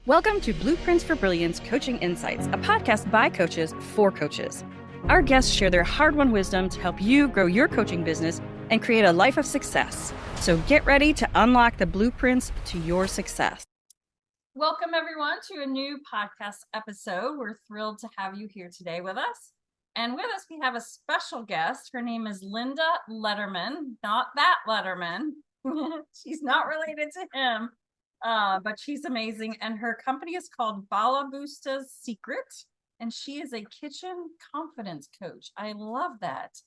Welcome to Blueprints for Brilliance Coaching Insights, a podcast by coaches for coaches. Our guests share their hard-won wisdom to help you grow your coaching business and create a life of success. So get ready to unlock the blueprints to your success. Welcome, everyone, to a new podcast episode. We're thrilled to have you here today with us. And with us, we have a special guest. Her name is Linda Lederman, not that Letterman. She's not related to him. But she's amazing, and her company is called Balaboosta's Secret, and she is a kitchen confidence coach. I love that.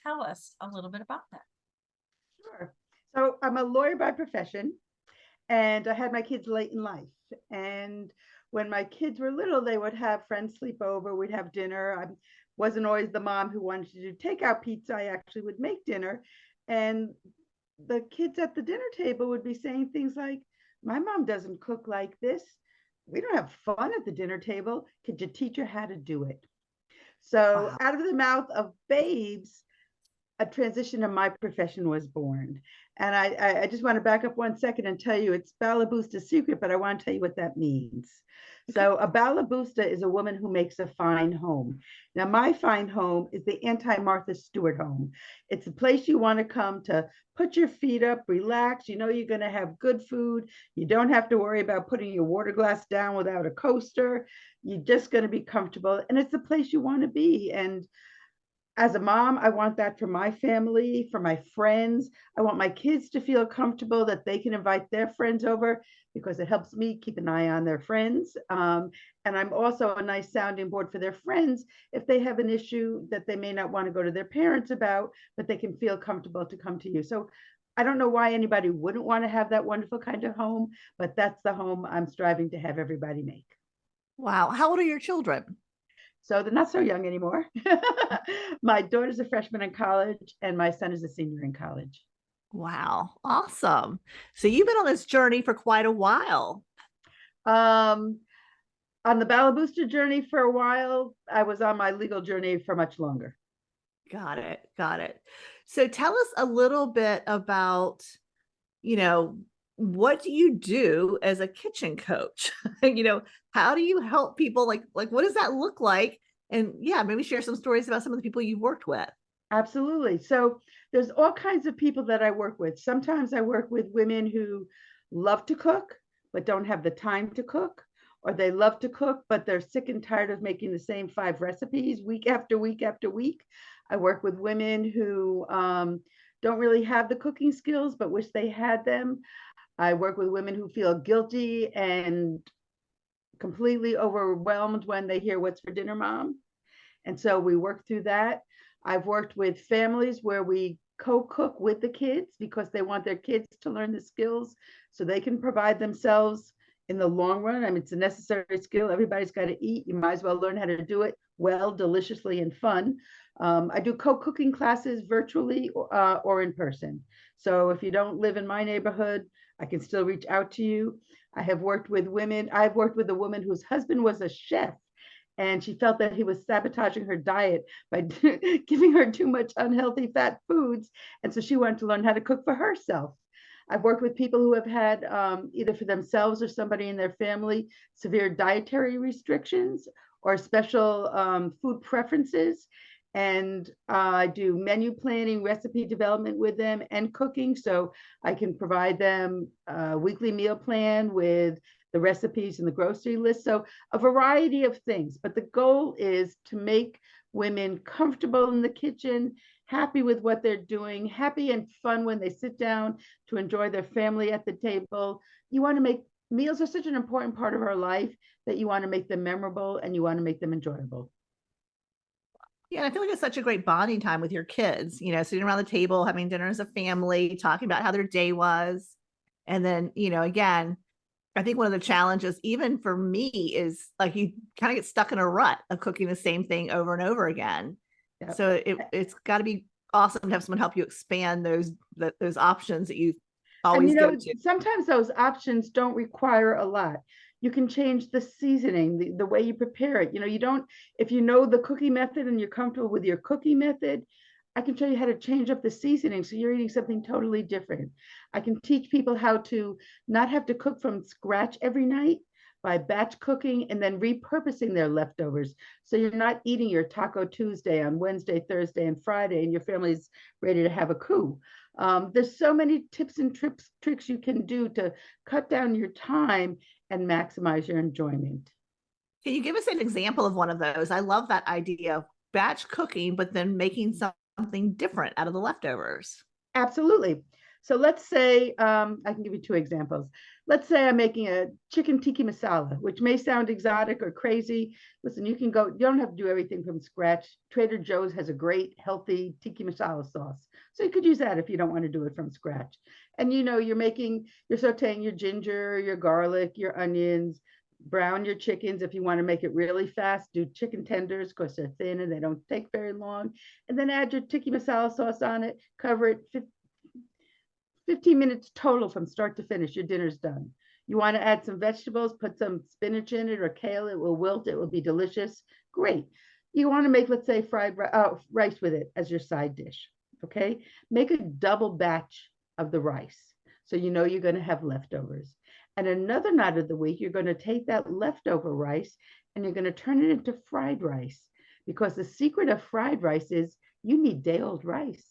Tell us a little bit about that. Sure. So I'm a lawyer by profession, and I had my kids late in life. And when my kids were little, they would have friends sleep over. We'd have dinner. I wasn't always the mom who wanted to do takeout pizza. I actually would make dinner. And the kids at the dinner table would be saying things like, "My mom doesn't cook like this. We don't have fun at the dinner table. Could you teach her how to do it?" So Wow. out of the mouth of babes, a transition in my profession was born. And I just want to back up 1 second and tell you it's Balaboosta's Secret, but I want to tell you what that means. So a Balaboosta is a woman who makes a fine home. Now, my fine home is the anti-Martha Stewart home. It's a place you want to come to put your feet up, relax. You know you're going to have good food. You don't have to worry about putting your water glass down without a coaster. You're just going to be comfortable. And it's the place you want to be. And as a mom, I want that for my family, for my friends. I want my kids to feel comfortable that they can invite their friends over because it helps me keep an eye on their friends. And I'm also a nice sounding board for their friends if they have an issue that they may not want to go to their parents about, but they can feel comfortable to come to you. So I don't know why anybody wouldn't want to have that wonderful kind of home, but that's the home I'm striving to have everybody make. Wow. How old are your children? So they're not so young anymore. My daughter's a freshman in college and my son is a senior in college. Wow. Awesome. So you've been on this journey for quite a while. On the Balaboosta journey for a while, I was on my legal journey for much longer. Got it. Got it. So tell us a little bit about, what do you do as a kitchen coach? How do you help people? Like what does that look like? And yeah, maybe share some stories about some of the people you've worked with. Absolutely. So there's all kinds of people that I work with. Sometimes I work with women who love to cook, but don't have the time to cook, or they love to cook, but they're sick and tired of making the same 5 recipes week after week after week. I work with women who don't really have the cooking skills, but wish they had them. I work with women who feel guilty and completely overwhelmed when they hear "What's for dinner, mom?" And so we work through that. I've worked with families where we co-cook with the kids because they want their kids to learn the skills so they can provide themselves in the long run. I mean, it's a necessary skill. Everybody's got to eat. You might as well learn how to do it well, deliciously, and fun. I do co-cooking classes virtually or in person. So if you don't live in my neighborhood, I can still reach out to you. I've worked with a woman whose husband was a chef, and she felt that he was sabotaging her diet by giving her too much unhealthy fat foods. And so she wanted to learn how to cook for herself. I've worked with people who have had, either for themselves or somebody in their family, severe dietary restrictions or special food preferences. And I do menu planning, recipe development with them, and cooking. So I can provide them a weekly meal plan with the recipes and the grocery list. So a variety of things. But the goal is to make women comfortable in the kitchen, happy with what they're doing, happy and fun when they sit down to enjoy their family at the table. You want to make meals are such an important part of our life that you want to make them memorable and you want to make them enjoyable. Yeah, I feel like it's such a great bonding time with your kids, sitting around the table, having dinner as a family, talking about how their day was. And then, again, I think one of the challenges, even for me, is like you kind of get stuck in a rut of cooking the same thing over and over again. Yep. So it's got to be awesome to have someone help you expand those options that you always go to. Sometimes those options don't require a lot. You can change the seasoning, the way you prepare it. If you know the cookie method and you're comfortable with your cookie method, I can show you how to change up the seasoning so you're eating something totally different. I can teach people how to not have to cook from scratch every night, by batch cooking and then repurposing their leftovers. So you're not eating your Taco Tuesday on Wednesday, Thursday, and Friday, and your family's ready to have a coup. There's so many tips and tricks you can do to cut down your time and maximize your enjoyment. Can you give us an example of one of those? I love that idea of batch cooking, but then making something different out of the leftovers. Absolutely. So let's say, I can give you two examples. Let's say I'm making a chicken tikka masala, which may sound exotic or crazy. Listen, you don't have to do everything from scratch. Trader Joe's has a great, healthy tikka masala sauce. So you could use that if you don't want to do it from scratch. And you're sauteing your ginger, your garlic, your onions, brown your chickens. If you want to make it really fast, do chicken tenders because they're thin and they don't take very long. And then add your tikka masala sauce on it, cover it, 15 minutes total from start to finish. Your dinner's done. You want to add some vegetables, put some spinach in it or kale. It will wilt. It will be delicious. Great. You want to make, let's say, fried rice with it as your side dish. Okay. Make a double batch of the rice. So you're going to have leftovers. And another night of the week, you're going to take that leftover rice and you're going to turn it into fried rice, because the secret of fried rice is you need day-old rice.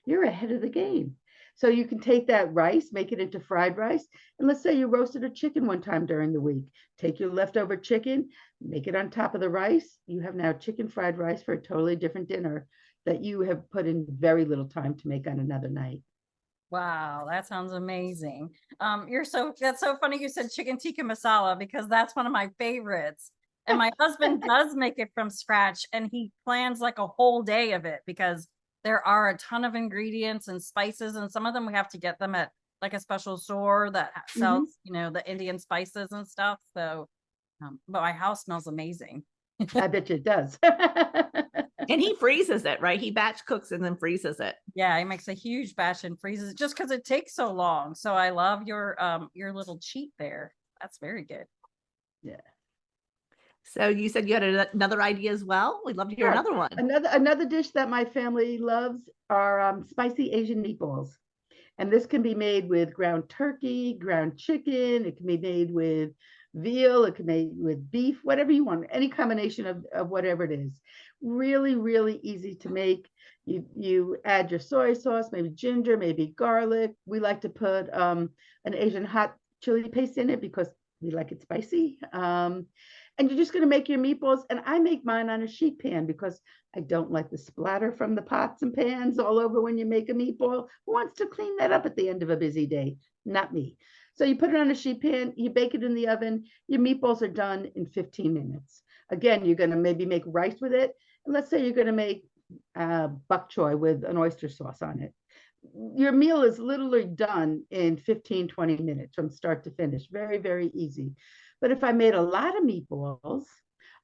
You're ahead of the game. So you can take that rice, make it into fried rice. And let's say you roasted a chicken one time during the week. Take your leftover chicken, make it on top of the rice. You have now chicken fried rice for a totally different dinner that you have put in very little time to make on another night. Wow, that sounds amazing. That's so funny you said chicken tikka masala, because that's one of my favorites. And my husband does make it from scratch, and he plans like a whole day of it because there are a ton of ingredients and spices, and some of them we have to get them at like a special store that sells, the Indian spices and stuff. So, but my house smells amazing. I bet you it does. And he freezes it, right? He batch cooks and then freezes it. Yeah, he makes a huge batch and freezes it just because it takes so long. So I love your little cheat there. That's very good. Yeah. So you said you had another idea as well. We'd love to hear another one. Another dish that my family loves are spicy Asian meatballs. And this can be made with ground turkey, ground chicken. It can be made with veal. It can be made with beef, whatever you want, any combination of whatever it is. Really, really easy to make. You add your soy sauce, maybe ginger, maybe garlic. We like to put an Asian hot chili paste in it because we like it spicy. And you're just going to make your meatballs. And I make mine on a sheet pan because I don't like the splatter from the pots and pans all over when you make a meatball. Who wants to clean that up at the end of a busy day? Not me. So you put it on a sheet pan, you bake it in the oven. Your meatballs are done in 15 minutes. Again, you're going to maybe make rice with it. And let's say you're going to make bok choy with an oyster sauce on it. Your meal is literally done in 15, 20 minutes from start to finish. Very, very easy. But if I made a lot of meatballs,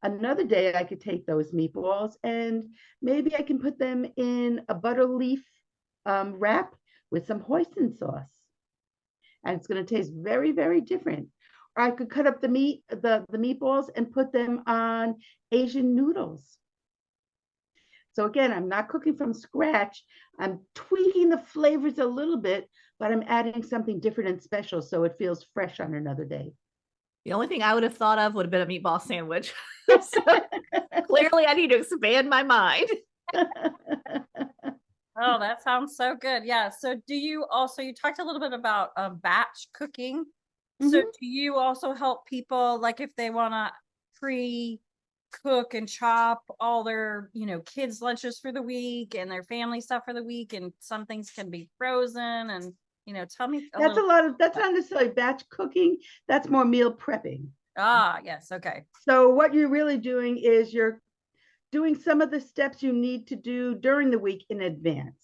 another day I could take those meatballs and maybe I can put them in a butter leaf wrap with some hoisin sauce. And it's going to taste very, very different. Or I could cut up the meatballs and put them on Asian noodles. So again, I'm not cooking from scratch. I'm tweaking the flavors a little bit, but I'm adding something different and special so it feels fresh on another day. The only thing I would have thought of would have been a meatball sandwich. So clearly I need to expand my mind. Oh, that sounds so good. Yeah. So you talked a little bit about batch cooking. Mm-hmm. So do you also help people, like if they want to pre-cook and chop all their, kids' lunches for the week and their family stuff for the week, and some things can be frozen, and tell me. That's not necessarily batch cooking. That's more meal prepping. Ah, yes. Okay. So what you're really doing is you're doing some of the steps you need to do during the week in advance.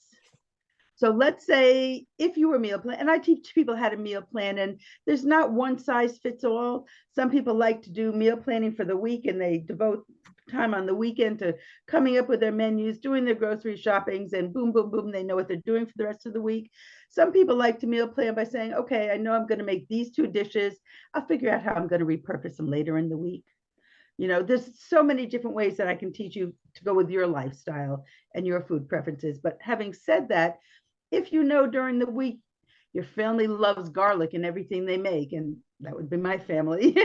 So let's say if you were meal plan, and I teach people how to meal plan, and there's not one size fits all. Some people like to do meal planning for the week and they devote time on the weekend to coming up with their menus, doing their grocery shoppings, and boom, boom, boom, they know what they're doing for the rest of the week. Some people like to meal plan by saying, okay, I know I'm going to make these two dishes. I'll figure out how I'm going to repurpose them later in the week. There's so many different ways that I can teach you to go with your lifestyle and your food preferences. But having said that, if during the week, your family loves garlic in everything they make, and That would be my family.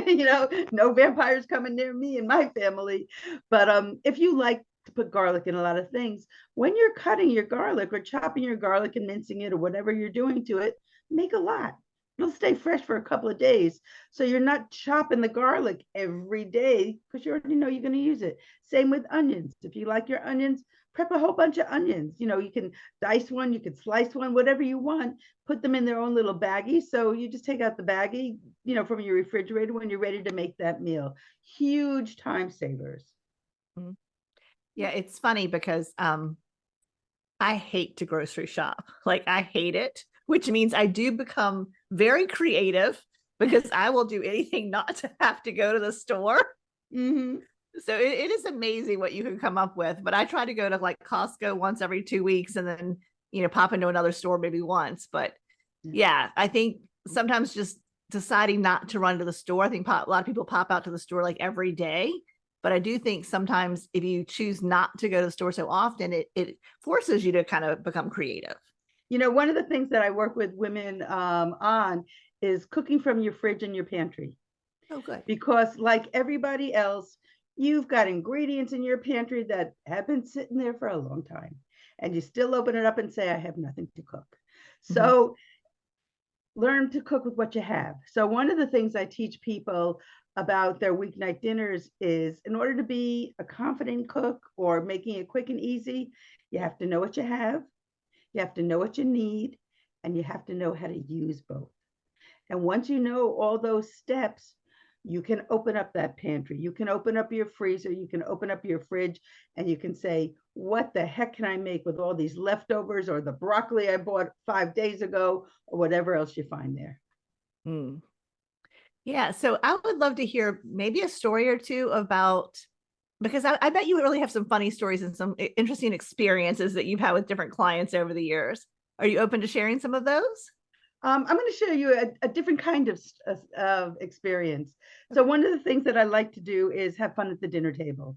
No vampires coming near me and my family. But if you like to put garlic in a lot of things, when you're cutting your garlic or chopping your garlic and mincing it or whatever you're doing to it, make a lot. It'll stay fresh for a couple of days. So you're not chopping the garlic every day because you already know you're going to use it. Same with onions. If you like your onions, prep a whole bunch of onions. You can dice one, you can slice one, whatever you want, put them in their own little baggie. So you just take out the baggie, from your refrigerator when you're ready to make that meal. Huge time savers. Yeah, it's funny because I hate to grocery shop. Like, I hate it, which means I do become very creative because I will do anything not to have to go to the store. Mm-hmm. So it is amazing what you can come up with. But I try to go to like Costco once every 2 weeks and then, pop into another store maybe once. But yeah, I think sometimes just deciding not to run to the store. I think a lot of people pop out to the store like every day. But I do think sometimes if you choose not to go to the store so often, it forces you to kind of become creative. One of the things that I work with women on is cooking from your fridge and your pantry. Oh, good. Because like everybody else, you've got ingredients in your pantry that have been sitting there for a long time. And you still open it up and say, I have nothing to cook. So learn to cook with what you have. So one of the things I teach people about their weeknight dinners is, in order to be a confident cook or making it quick and easy, you have to know what you have, you have to know what you need, and you have to know how to use both. And once you know all those steps, you can open up that pantry, you can open up your freezer, you can open up your fridge, and you can say, what the heck can I make with all these leftovers or the broccoli I bought 5 days ago or whatever else you find there. Yeah. So I would love to hear maybe a story or two about, because I bet you really have some funny stories and some interesting experiences that you've had with different clients over the years. Are you open to sharing some of those? I'm going to show you a different kind of experience. So one of the things that I like to do is have fun at the dinner table,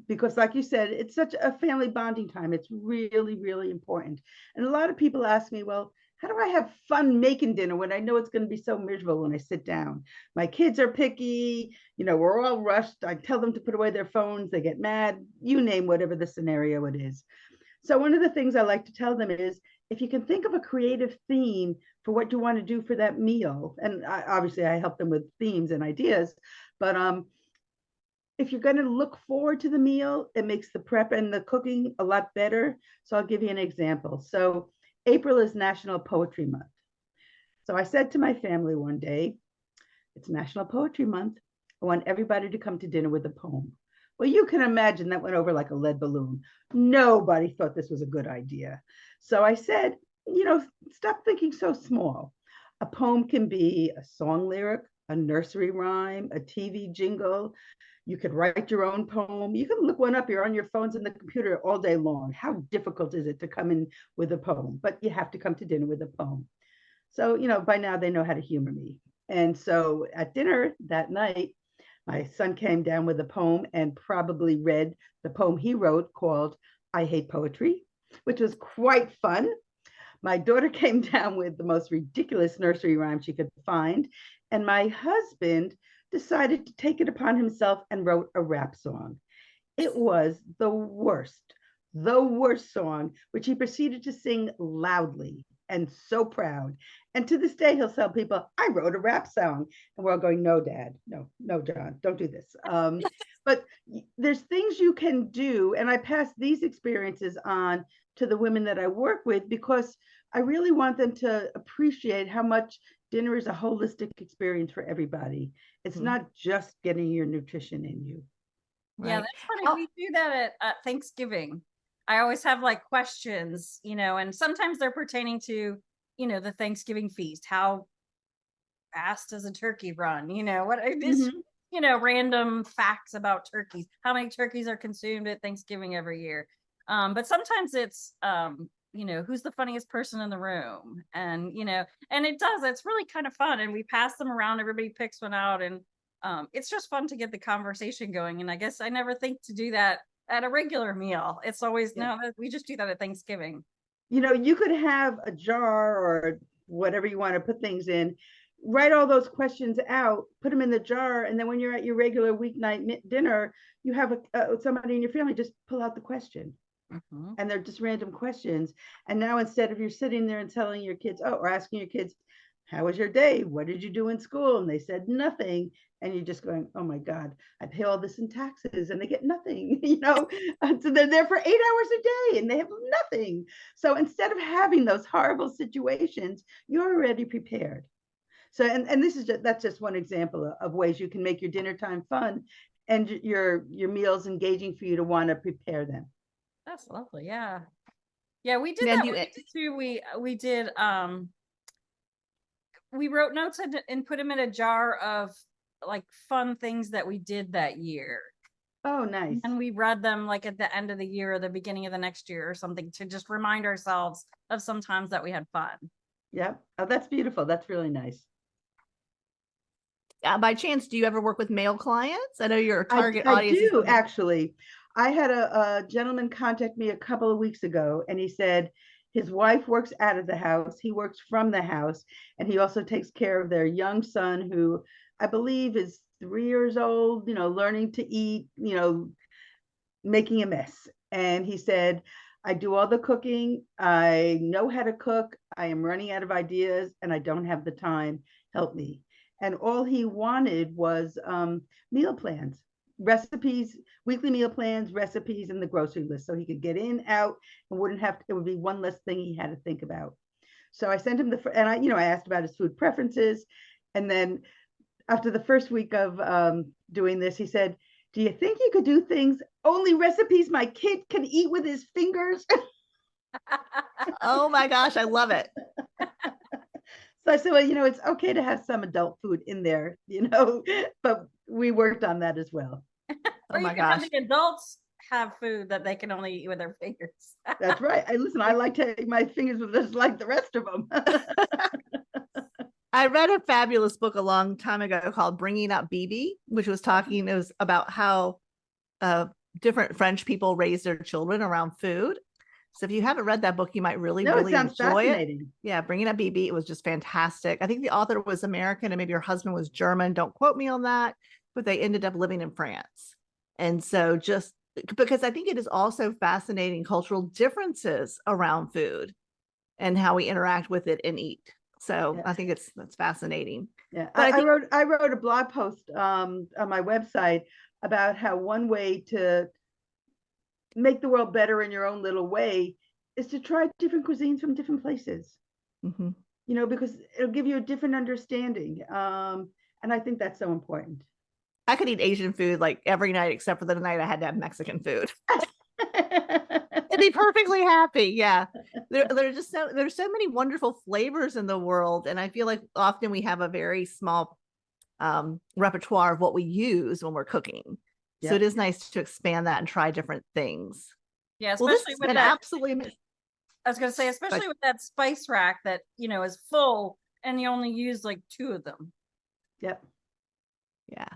because like you said, it's such a family bonding time. It's really, really important. And a lot of people ask me, well, how do I have fun making dinner when I know it's going to be so miserable when I sit down? My kids are picky, we're all rushed. I tell them to put away their phones. They get mad, you name whatever the scenario it is. So one of the things I like to tell them is, if you can think of a creative theme for what you want to do for that meal, and obviously I help them with themes and ideas, but if you're going to look forward to the meal, it makes the prep and the cooking a lot better. So I'll give you an example. So April is National Poetry Month. So I said to my family one day, it's National Poetry Month. I want everybody to come to dinner with a poem. Well, you can imagine that went over like a lead balloon. Nobody thought this was a good idea. So I said, stop thinking so small. A poem can be a song lyric, a nursery rhyme, a TV jingle. You could write your own poem. You can look one up. You're on your phones and the computer all day long. How difficult is it to come in with a poem? But you have to come to dinner with a poem. So, by now they know how to humor me. And so at dinner that night, my son came down with a poem and probably read the poem he wrote called I Hate Poetry, which was quite fun. My daughter came down with the most ridiculous nursery rhyme she could find. And my husband decided to take it upon himself and wrote a rap song. It was the worst song, which he proceeded to sing loudly and so proud. And to this day, he'll tell people, I wrote a rap song. And we're all going, no, Dad, no, John, don't do this. But there's things you can do. And I pass these experiences on to the women that I work with, because I really want them to appreciate how much dinner is a holistic experience for everybody. It's not just getting your nutrition in you. Right? Yeah, that's funny. We do that at Thanksgiving. I always have like questions, and sometimes they're pertaining to, the Thanksgiving feast. How fast does a turkey run? What is, random facts about turkeys. How many turkeys are consumed at Thanksgiving every year? But sometimes it's, who's the funniest person in the room? And, and it's really kind of fun. And we pass them around, everybody picks one out, and it's just fun to get the conversation going. And I guess I never think to do that at a regular meal. It's always, no, we just do that at Thanksgiving. You could have a jar or whatever you want to put things in. write all those questions out, put them in the jar, and then when you're at your regular weeknight dinner, you have somebody in your family just pull out the question. Mm-hmm. And they're just random questions. And now instead of you're sitting there and telling your kids, or asking your kids, how was your day? What did you do in school? And they said nothing. And you're just going, oh my God, I pay all this in taxes and they get nothing, So they're there for 8 hours a day and they have nothing. So instead of having those horrible situations, you're already prepared. So, and that's just one example of ways you can make your dinner time fun and your meals engaging for you to want to prepare them. That's lovely. Yeah. Yeah, we did that. We did we wrote notes and put them in a jar of like fun things that we did that year. Oh, nice. And we read them like at the end of the year or the beginning of the next year or something to just remind ourselves of some times that we had fun. Yep. Oh, that's beautiful. That's really nice. By chance, do you ever work with male clients? I know your target audience. I do, actually. I had a gentleman contact me a couple of weeks ago, and he said his wife works out of the house. He works from the house, and he also takes care of their young son, who I believe is 3 years old, learning to eat, making a mess. And he said, I do all the cooking. I know how to cook. I am running out of ideas, and I don't have the time. Help me. And all he wanted was meal plans, recipes, weekly meal plans, recipes, and the grocery list, so he could get in, out, and it would be one less thing he had to think about. So I sent him and I asked about his food preferences. And then after the first week of doing this, he said, do you think you could do things, only recipes my kid can eat with his fingers? Oh my gosh, I love it. So I said, well, it's okay to have some adult food in there, but we worked on that as well. Oh my gosh. Have the adults have food that they can only eat with their fingers. That's right. I like to eat my fingers with just like the rest of them. I read a fabulous book a long time ago called Bringing Up BB, which was about how different French people raise their children around food. So if you haven't read that book, you might really enjoy it. Yeah, Bringing Up BB, it was just fantastic. I think the author was American and maybe her husband was German. Don't quote me on that, but they ended up living in France. And so just because I think it is also fascinating cultural differences around food and how we interact with it and eat. So yeah. I think that's fascinating. Yeah, I wrote a blog post on my website about how one way to make the world better in your own little way is to try different cuisines from different places. Mm-hmm. Because it'll give you a different understanding. And I think that's so important. I could eat Asian food like every night, except for the night I had to have Mexican food. And be perfectly happy. Yeah. There's so many wonderful flavors in the world. And I feel like often we have a very small repertoire of what we use when we're cooking. Yep. So it is nice to expand that and try different things. Yeah, especially with that. Absolutely. I was going to say, especially with that spice rack that, is full and you only use like 2 of them. Yep. Yeah.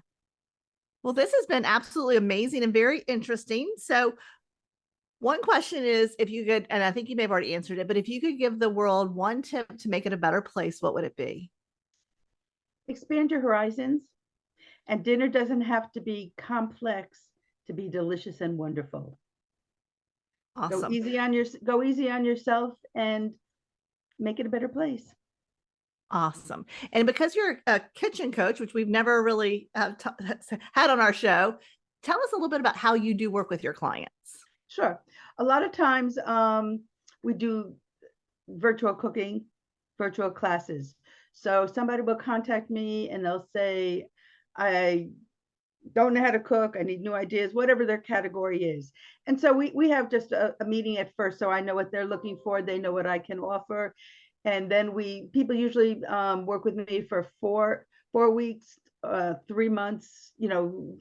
Well, this has been absolutely amazing and very interesting. So one question is, if you could, and I think you may have already answered it, but if you could give the world one tip to make it a better place, what would it be? Expand your horizons. And dinner doesn't have to be complex to be delicious and wonderful. Awesome. Go easy on yourself and make it a better place. Awesome. And because you're a kitchen coach, which we've never really had on our show, tell us a little bit about how you do work with your clients. Sure. A lot of times we do virtual cooking, virtual classes. So somebody will contact me and they'll say, I don't know how to cook. I need new ideas, whatever their category is. And so we have just a meeting at first, so I know what they're looking for. They know what I can offer. And then people usually work with me for four weeks, 3 months,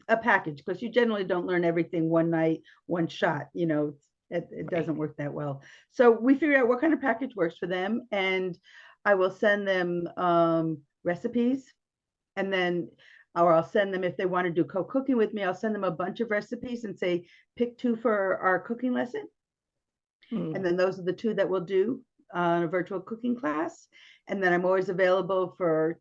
a package, because you generally don't learn everything one night, one shot, it doesn't work that well. So we figure out what kind of package works for them. And I will send them recipes, and then I'll send them, if they want to do co-cooking with me, I'll send them a bunch of recipes and say, pick 2 for our cooking lesson. And then those are the 2 that we'll do on a virtual cooking class. And then I'm always available for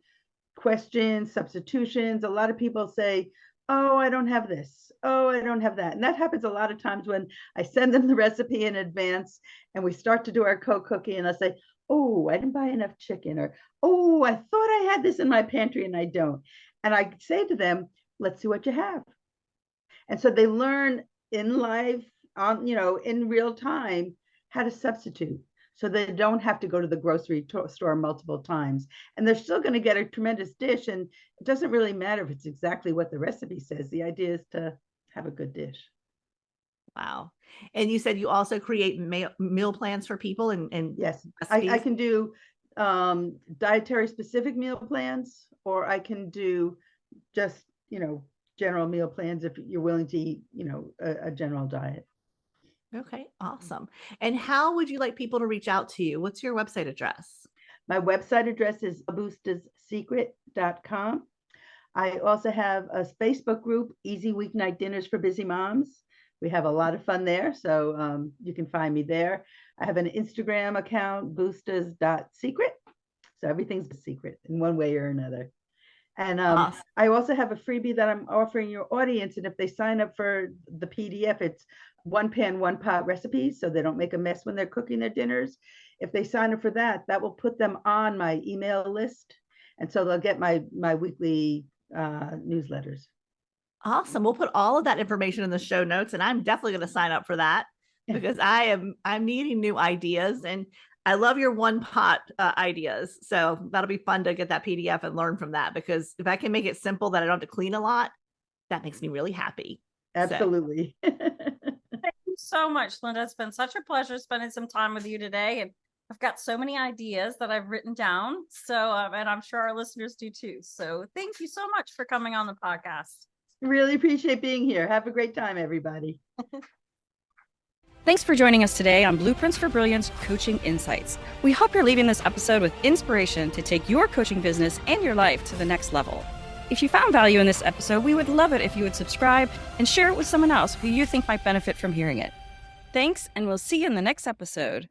questions, substitutions. A lot of people say, oh, I don't have this. Oh, I don't have that. And that happens a lot of times when I send them the recipe in advance and we start to do our co-cooking and I say, oh, I didn't buy enough chicken, or, oh, I thought I had this in my pantry and I don't. And I say to them, let's see what you have. And so they learn in live, in real time, how to substitute. So they don't have to go to the grocery store multiple times. And they're still going to get a tremendous dish. And it doesn't really matter if it's exactly what the recipe says. The idea is to have a good dish. Wow. And you said you also create meal plans for people and yes, I can do dietary specific meal plans, or I can do just, general meal plans if you're willing to eat, a general diet. Okay, awesome. And how would you like people to reach out to you? What's your website address? My website address is balaboostasecret.com. I also have a Facebook group, Easy Weeknight Dinners for Busy Moms. We have a lot of fun there, so you can find me there. I have an Instagram account, boostas.secret. So everything's a secret in one way or another. And awesome. I also have a freebie that I'm offering your audience. And if they sign up for the PDF, it's one pan, one pot recipes, so they don't make a mess when they're cooking their dinners. If they sign up for that, that will put them on my email list. And so they'll get my weekly newsletters. Awesome. We'll put all of that information in the show notes, and I'm definitely going to sign up for that because I'm needing new ideas, and I love your one pot ideas. So that'll be fun to get that PDF and learn from that, because if I can make it simple that I don't have to clean a lot, that makes me really happy. Absolutely. So. Thank you so much, Linda. It's been such a pleasure spending some time with you today. And I've got so many ideas that I've written down. So, and I'm sure our listeners do too. So thank you so much for coming on the podcast. Really appreciate being here. Have a great time, everybody. Thanks for joining us today on Blueprints for Brilliance Coaching Insights. We hope you're leaving this episode with inspiration to take your coaching business and your life to the next level. If you found value in this episode, we would love it if you would subscribe and share it with someone else who you think might benefit from hearing it. Thanks, and we'll see you in the next episode.